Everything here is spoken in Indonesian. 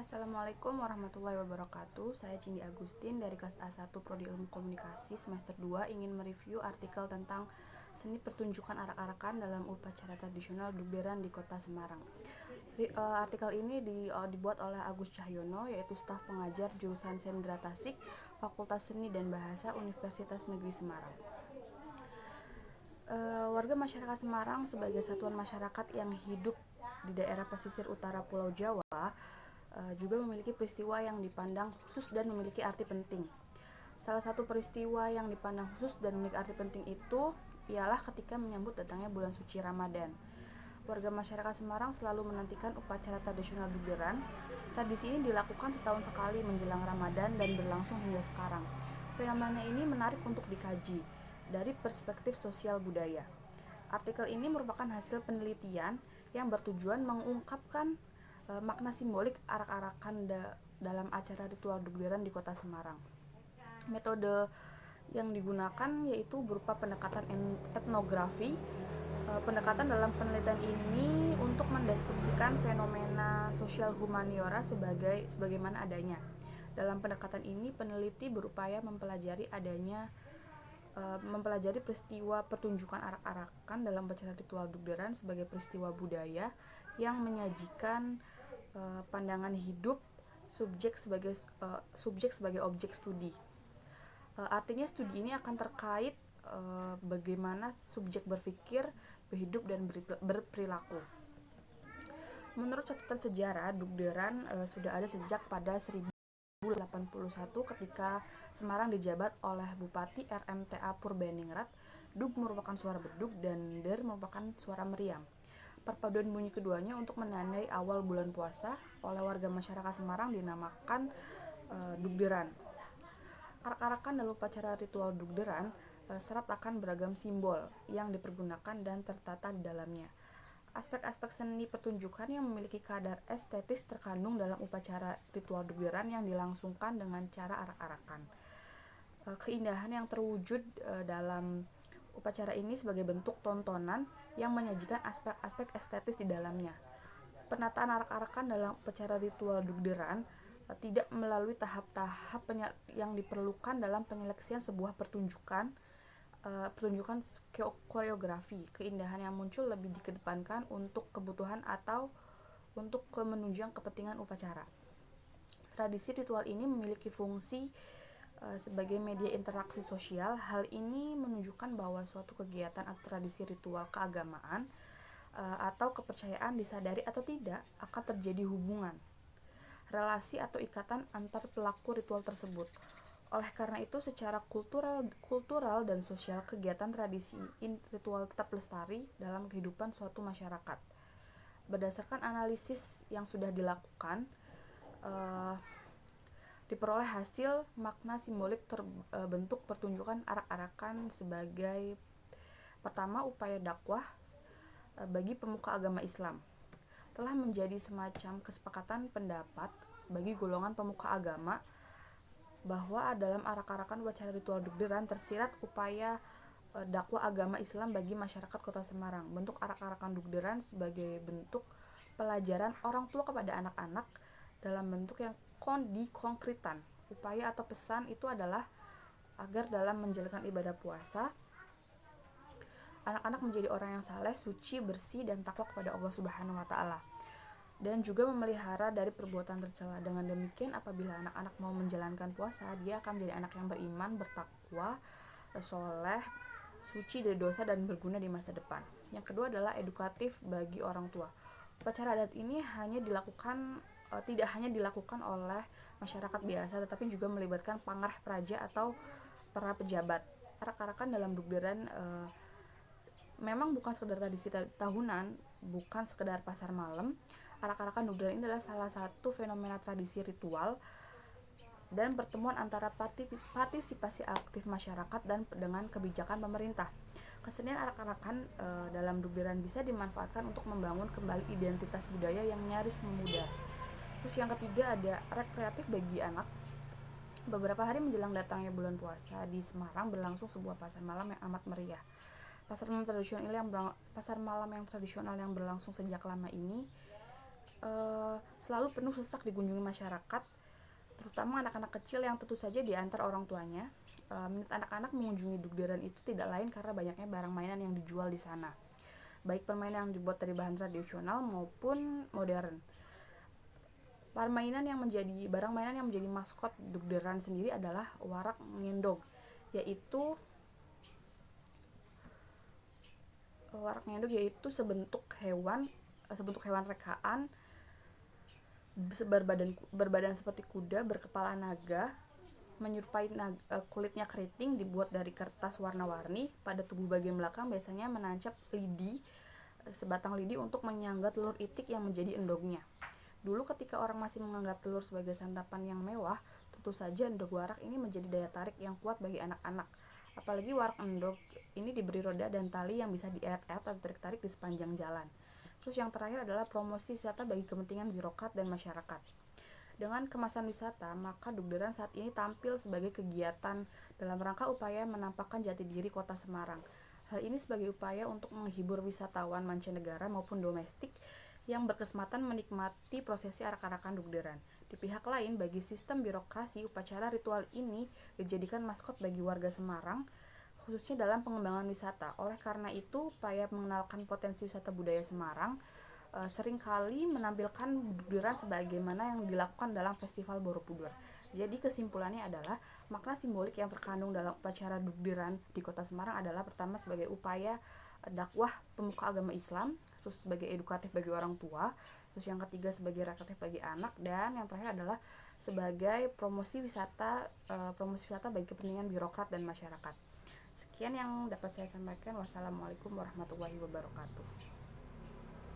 Assalamualaikum warahmatullahi wabarakatuh. Saya Cindy Agustin dari kelas A1 Prodi Ilmu Komunikasi semester 2 ingin mereview artikel tentang seni pertunjukan arak-arakan dalam upacara tradisional Dugderan di Kota Semarang. Artikel ini dibuat oleh Agus Cahyono, yaitu staf pengajar jurusan Sendra Tasik, Fakultas Seni dan Bahasa Universitas Negeri Semarang. Warga masyarakat Semarang sebagai satuan masyarakat yang hidup di daerah pesisir utara Pulau Jawa juga memiliki peristiwa yang dipandang khusus dan memiliki arti penting. Salah satu peristiwa yang dipandang khusus dan memiliki arti penting itu ialah ketika menyambut datangnya bulan suci Ramadan. Warga masyarakat Semarang selalu menantikan upacara tradisional Dugderan. Tradisi ini dilakukan setahun sekali menjelang Ramadan dan berlangsung hingga sekarang. Fenomena ini menarik untuk dikaji dari perspektif sosial budaya. Artikel ini merupakan hasil penelitian yang bertujuan mengungkapkan makna simbolik arak-arakan dalam acara ritual Dugderan di Kota Semarang. Metode yang digunakan yaitu berupa pendekatan etnografi. Pendekatan dalam penelitian ini untuk mendeskripsikan fenomena sosial humaniora sebagaimana adanya. Dalam pendekatan ini, peneliti berupaya mempelajari peristiwa pertunjukan arak-arakan dalam acara ritual Dugderan sebagai peristiwa budaya yang menyajikan pandangan hidup subjek sebagai objek studi. Artinya studi ini akan terkait bagaimana subjek berpikir, berhidup dan berperilaku. Menurut catatan sejarah, Dugderan sudah ada sejak pada 1081 ketika Semarang dijabat oleh Bupati RMTA Purbaningrat. Dug merupakan suara bedug dan der merupakan suara meriam. Perpaduan bunyi keduanya untuk menandai awal bulan puasa oleh warga masyarakat Semarang dinamakan Dugderan. Arak-arakan dalam upacara ritual Dugderan syarat akan beragam simbol yang dipergunakan dan tertata di dalamnya. Aspek-aspek seni pertunjukan yang memiliki kadar estetis terkandung dalam upacara ritual Dugderan yang dilangsungkan dengan cara arak-arakan. Keindahan yang terwujud dalam upacara ini sebagai bentuk tontonan yang menyajikan aspek-aspek estetis di dalamnya. Penataan arak-arakan dalam upacara ritual Dugderan tidak melalui tahap-tahap yang diperlukan dalam penyeleksian sebuah pertunjukan koreografi. Keindahan yang muncul lebih dikedepankan untuk kebutuhan atau untuk menunjang kepentingan upacara. Tradisi ritual ini memiliki fungsi sebagai media interaksi sosial. Hal ini menunjukkan bahwa suatu kegiatan atau tradisi ritual keagamaan atau kepercayaan disadari atau tidak akan terjadi hubungan, relasi atau ikatan antar pelaku ritual tersebut. Oleh karena itu, secara kultural dan sosial, kegiatan tradisi ritual tetap lestari dalam kehidupan suatu masyarakat. Berdasarkan analisis yang sudah dilakukan, diperoleh hasil makna simbolik bentuk pertunjukan arak-arakan sebagai pertama, upaya dakwah bagi pemuka agama Islam. Telah menjadi semacam kesepakatan pendapat bagi golongan pemuka agama bahwa dalam arak-arakan upacara ritual Dugderan tersirat upaya dakwah agama Islam bagi masyarakat Kota Semarang. Bentuk arak-arakan Dugderan sebagai bentuk pelajaran orang tua kepada anak-anak dalam bentuk yang dikonkretan. Upaya atau pesan itu adalah agar dalam menjalankan ibadah puasa, anak-anak menjadi orang yang saleh, suci, bersih, dan takwa kepada Allah Subhanahu wa Ta'ala, dan juga memelihara dari perbuatan tercela. Dengan demikian, apabila anak-anak mau menjalankan puasa, dia akan menjadi anak yang beriman, bertakwa, soleh, suci dari dosa, dan berguna di masa depan. Yang kedua adalah edukatif bagi orang tua. Upacara adat ini tidak hanya dilakukan oleh masyarakat biasa, tetapi juga melibatkan pangareh praja atau para pejabat. Arak-arakan dalam Dugderan memang bukan sekedar tradisi tahunan, bukan sekedar pasar malam. Arak-arakan Dugderan ini adalah salah satu fenomena tradisi ritual dan pertemuan antara partisipasi aktif masyarakat dan dengan kebijakan pemerintah. Kesenian arak-arakan dalam Dugderan bisa dimanfaatkan untuk membangun kembali identitas budaya yang nyaris memudar. Terus yang ketiga ada rekreatif bagi anak. Beberapa hari menjelang datangnya bulan puasa, di Semarang berlangsung sebuah pasar malam yang amat meriah. Pasar malam tradisional yang berlangsung sejak lama ini selalu penuh sesak dikunjungi masyarakat, terutama anak-anak kecil yang tentu saja diantar orang tuanya. Minat anak-anak mengunjungi Dugderan itu tidak lain karena banyaknya barang mainan yang dijual di sana, baik permainan yang dibuat dari bahan tradisional maupun modern. Barang mainan yang menjadi maskot Dugderan sendiri adalah warak ngendog, yaitu sebentuk hewan rekaan berbadan seperti kuda, berkepala naga, menyerupai kulitnya keriting, dibuat dari kertas warna-warni. Pada tubuh bagian belakang biasanya menancap sebatang lidi untuk menyangga telur itik yang menjadi endognya. Dulu ketika orang masih menganggap telur sebagai santapan yang mewah, tentu saja endog warak ini menjadi daya tarik yang kuat bagi anak-anak. Apalagi warak endog ini diberi roda dan tali yang bisa dieret-eret atau ditarik-tarik di sepanjang jalan. Terus yang terakhir adalah promosi wisata bagi kepentingan birokrat dan masyarakat. Dengan kemasan wisata, maka Dugderan saat ini tampil sebagai kegiatan dalam rangka upaya menampakkan jati diri kota Semarang. Hal ini sebagai upaya untuk menghibur wisatawan mancanegara maupun domestik yang berkesempatan menikmati prosesi arak-arakan Dugderan. Di pihak lain, bagi sistem birokrasi, upacara ritual ini dijadikan maskot bagi warga Semarang, khususnya dalam pengembangan wisata. Oleh karena itu, upaya mengenalkan potensi wisata budaya Semarang seringkali menampilkan Dugderan sebagaimana yang dilakukan dalam Festival Borobudur. Jadi kesimpulannya adalah makna simbolik yang terkandung dalam upacara Dugderan di Kota Semarang adalah pertama sebagai upaya dakwah pemuka agama Islam, terus sebagai edukatif bagi orang tua, terus yang ketiga sebagai rekreatif bagi anak, dan yang terakhir adalah sebagai promosi wisata bagi kepentingan birokrat dan masyarakat. Sekian yang dapat saya sampaikan. Wassalamualaikum warahmatullahi wabarakatuh.